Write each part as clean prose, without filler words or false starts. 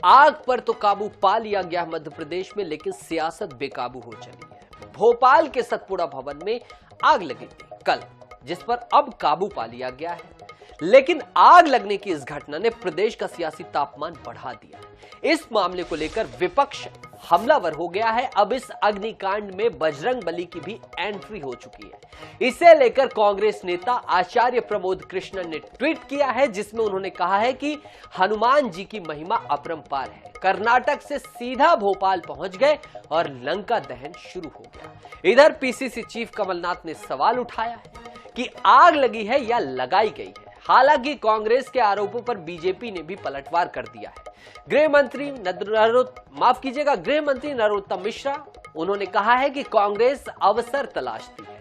आग पर तो काबू पा लिया गया मध्य प्रदेश में, लेकिन सियासत बेकाबू हो चली है। भोपाल के सतपुड़ा भवन में आग लगी थी कल, जिस पर अब काबू पा लिया गया है, लेकिन आग लगने की इस घटना ने प्रदेश का सियासी तापमान बढ़ा दिया है। इस मामले को लेकर विपक्ष हमलावर हो गया है। अब इस अग्निकांड में बजरंगबली की भी एंट्री हो चुकी है। इसे लेकर कांग्रेस नेता आचार्य प्रमोद कृष्णन ने ट्वीट किया है, जिसमें उन्होंने कहा है कि हनुमान जी की महिमा अपरंपार है। कर्नाटक से सीधा भोपाल पहुंच गए और लंका दहन शुरू हो गया। इधर पीसीसी चीफ कमलनाथ ने सवाल उठाया है कि आग लगी है या लगाई गई है। हालांकि कांग्रेस के आरोपों पर बीजेपी ने भी पलटवार कर दिया है। गृह मंत्री नरोत्तम मिश्रा, उन्होंने कहा है कि कांग्रेस अवसर तलाशती है।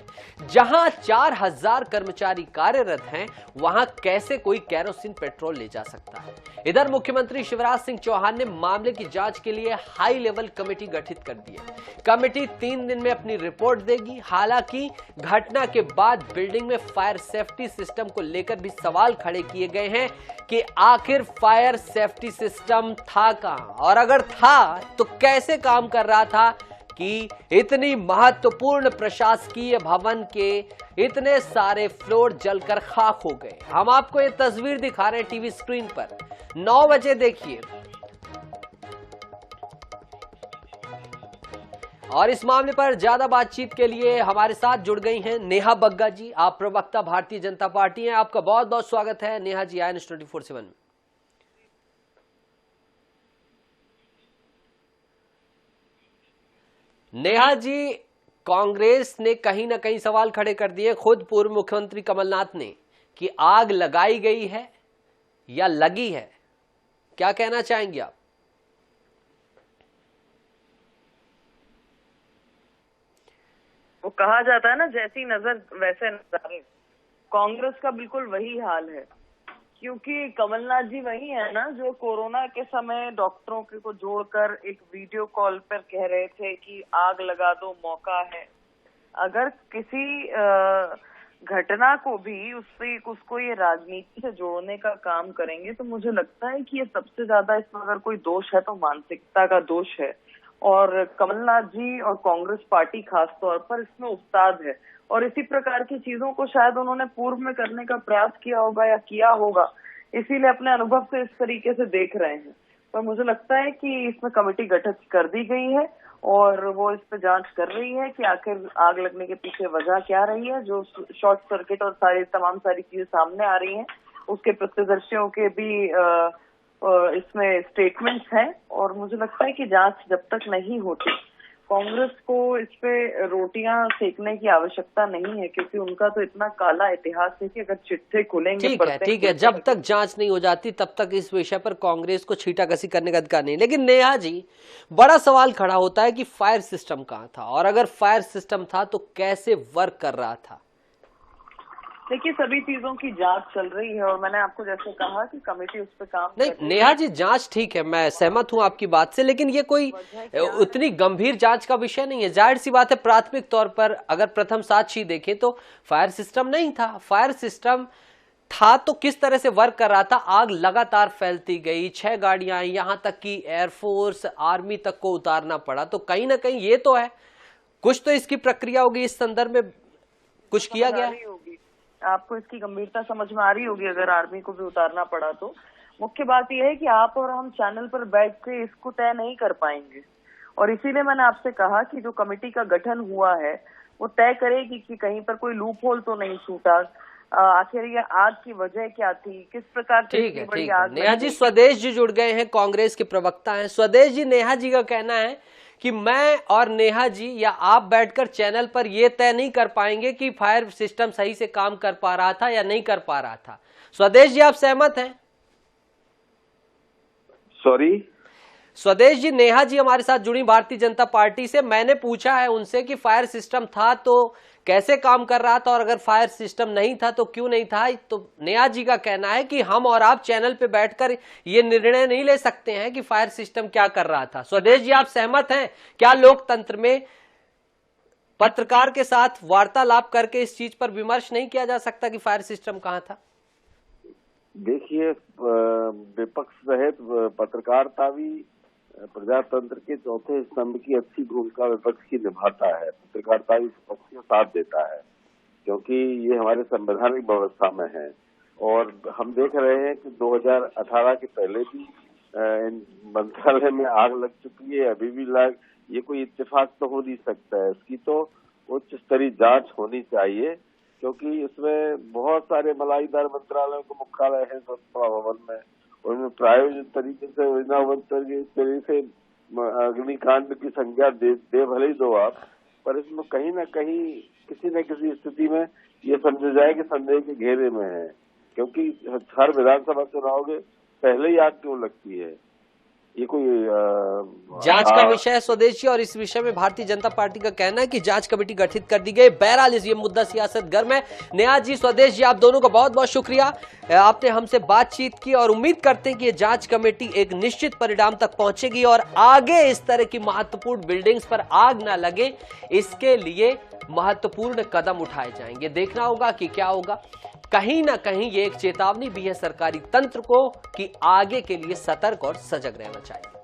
जहां 4000 कर्मचारी कार्यरत हैं, वहां कैसे कोई केरोसिन पेट्रोल ले जा सकता है। इधर मुख्यमंत्री शिवराज सिंह चौहान ने मामले की जांच के लिए हाई लेवल कमेटी गठित कर दी है। कमेटी 3 दिन में अपनी रिपोर्ट देगी। हालांकि घटना के बाद बिल्डिंग में फायर सेफ्टी सिस्टम को लेकर भी सवाल खड़े किए गए हैं कि आखिर फायर सेफ्टी सिस्टम था कहां, और अगर था तो कैसे काम कर रहा था कि इतनी महत्वपूर्ण प्रशासकीय भवन के इतने सारे फ्लोर जलकर खाक हो गए। हम आपको ये तस्वीर दिखा रहे हैं टीवी स्क्रीन पर। 9 बजे देखिए। और इस मामले पर ज्यादा बातचीत के लिए हमारे साथ जुड़ गई हैं नेहा बग्गा जी। आप प्रवक्ता भारतीय जनता पार्टी हैं। आपका बहुत बहुत स्वागत है नेहा जी IANS 24/7 में। नेहा जी, कांग्रेस ने कहीं ना कहीं सवाल खड़े कर दिए, खुद पूर्व मुख्यमंत्री कमलनाथ ने, कि आग लगाई गई है या लगी है। क्या कहना चाहेंगे आप? वो कहा जाता है ना, जैसी नजर वैसे नजारे। कांग्रेस का बिल्कुल वही हाल है, क्योंकि कमलनाथ जी वही है ना जो कोरोना के समय डॉक्टरों को जोड़कर एक वीडियो कॉल पर कह रहे थे कि आग लगा दो, मौका है। अगर किसी घटना को भी उसको ये राजनीति से जोड़ने का काम करेंगे, तो मुझे लगता है कि ये सबसे ज्यादा इसमें अगर कोई दोष है तो मानसिकता का दोष है। और कमलनाथ जी और कांग्रेस पार्टी खास तौर पर इसमें उस्ताद है, और इसी प्रकार की चीजों को शायद उन्होंने पूर्व में करने का प्रयास किया होगा या किया होगा, इसीलिए अपने अनुभव से इस तरीके से देख रहे हैं। पर मुझे लगता है कि इसमें कमेटी गठित कर दी गई है और वो इस पे जांच कर रही है कि आखिर आग लगने के पीछे वजह क्या रही है। जो शॉर्ट सर्किट और तमाम सारी चीजें सामने आ रही हैं, उसके प्रत्यक्षदर्शियों के भी इसमें स्टेटमेंट्स हैं। और मुझे लगता है कि जांच जब तक नहीं होती, कांग्रेस को इस पे रोटियां सेकने की आवश्यकता नहीं है, क्योंकि उनका तो इतना काला इतिहास है कि अगर चिट्ठे खुलेंगे। ठीक है, जब तक जांच नहीं हो जाती तब तक इस विषय पर कांग्रेस को छींटाकसी करने का अधिकार नहीं। लेकिन नेहा जी, बड़ा सवाल खड़ा होता है कि फायर सिस्टम कहां था, और अगर फायर सिस्टम था तो कैसे वर्क कर रहा था। देखिए, सभी चीजों की जांच चल रही है, और मैंने आपको जैसे कहा कि कमेटी उस पर काम नहीं नेहा जी, जांच ठीक है, मैं सहमत हूं आपकी बात से, लेकिन ये कोई उतनी गंभीर जांच का विषय नहीं है। जाहिर सी बात है, प्राथमिक तौर पर अगर प्रथम साक्ष्य देखें तो फायर सिस्टम नहीं था। फायर सिस्टम था तो किस तरह से वर्क कर रहा था। आग लगातार फैलती गई, 6 गाड़ियां, यहां तक कि एयरफोर्स आर्मी तक को उतारना पड़ा। तो कहीं ना कहीं ये तो है, कुछ तो इसकी प्रक्रिया होगी, इस संदर्भ में कुछ किया गया। आपको इसकी गंभीरता समझ में आ रही होगी अगर आर्मी को भी उतारना पड़ा तो। मुख्य बात यह है कि आप और हम चैनल पर बैठ के इसको तय नहीं कर पाएंगे, और इसीलिए मैंने आपसे कहा कि जो कमेटी का गठन हुआ है वो तय करेगी कि कहीं पर कोई लूप होल तो नहीं छूटा, आखिर ये आग की वजह क्या थी, किस प्रकार की बड़ी आग। नेहा जी, स्वदेश जी जुड़ गए हैं, कांग्रेस के प्रवक्ता हैं। स्वदेश जी, नेहा जी का कहना है कि मैं और नेहा जी या आप बैठकर चैनल पर यह तय नहीं कर पाएंगे कि फायर सिस्टम सही से काम कर पा रहा था या नहीं कर पा रहा था। स्वदेश जी, आप सहमत हैं? सॉरी स्वदेश जी, नेहा जी हमारे साथ जुड़ी भारतीय जनता पार्टी से। मैंने पूछा है उनसे कि फायर सिस्टम था तो कैसे काम कर रहा था, और अगर फायर सिस्टम नहीं था तो क्यों नहीं था। तो नेहा जी का कहना है कि हम और आप चैनल पे बैठकर ये निर्णय नहीं ले सकते हैं कि फायर सिस्टम क्या कर रहा था। स्वदेश जी, आप सहमत हैं? क्या लोकतंत्र में पत्रकार के साथ वार्तालाप करके इस चीज पर विमर्श नहीं किया जा सकता कि फायर सिस्टम कहां था? देखिए, विपक्ष सहित पत्रकारिता भी प्रजातंत्र के चौथे स्तंभ की अच्छी भूमिका विपक्ष की निभाता है। पत्रकारिता भी विपक्ष का साथ देता है, क्योंकि ये हमारे संवैधानिक व्यवस्था में है। और हम देख रहे हैं कि 2018 के पहले भी मंत्रालय में आग लग चुकी है, अभी भी ये कोई इत्तेफाक तो हो नहीं सकता है। इसकी तो उच्च स्तरीय जांच होनी चाहिए, क्योंकि इसमें बहुत सारे मलाईदार मंत्रालयों के मुख्यालय है संसद भवन में, उनमें प्रायोजित तरीके से तरीके से अग्निकांड की संज्ञा दे भले ही दो आप, पर इसमें कहीं ना कहीं किसी न किसी स्थिति में ये समझा जाए कि संदेह के घेरे में है, क्योंकि हर विधानसभा चुनाव के पहले ही आग क्यों लगती है? ये कोई जांच का विषय है स्वदेश जी, और इस विषय में भारतीय जनता पार्टी का कहना है कि जांच कमेटी गठित कर दी गई। बहरहाल ये मुद्दा सियासत गर्म है। नियाज जी, स्वदेश जी, आप दोनों का बहुत बहुत शुक्रिया, आपने हमसे बातचीत की, और उम्मीद करते हैं कि ये जांच कमेटी एक निश्चित परिणाम तक पहुंचेगी और आगे इस तरह की महत्वपूर्ण बिल्डिंग्स पर आग ना लगे, इसके लिए महत्वपूर्ण कदम उठाए जाएंगे। देखना होगा कि क्या होगा। कहीं ना कहीं ये एक चेतावनी भी है सरकारी तंत्र को कि आगे के लिए सतर्क और सजग रहना चाहिए।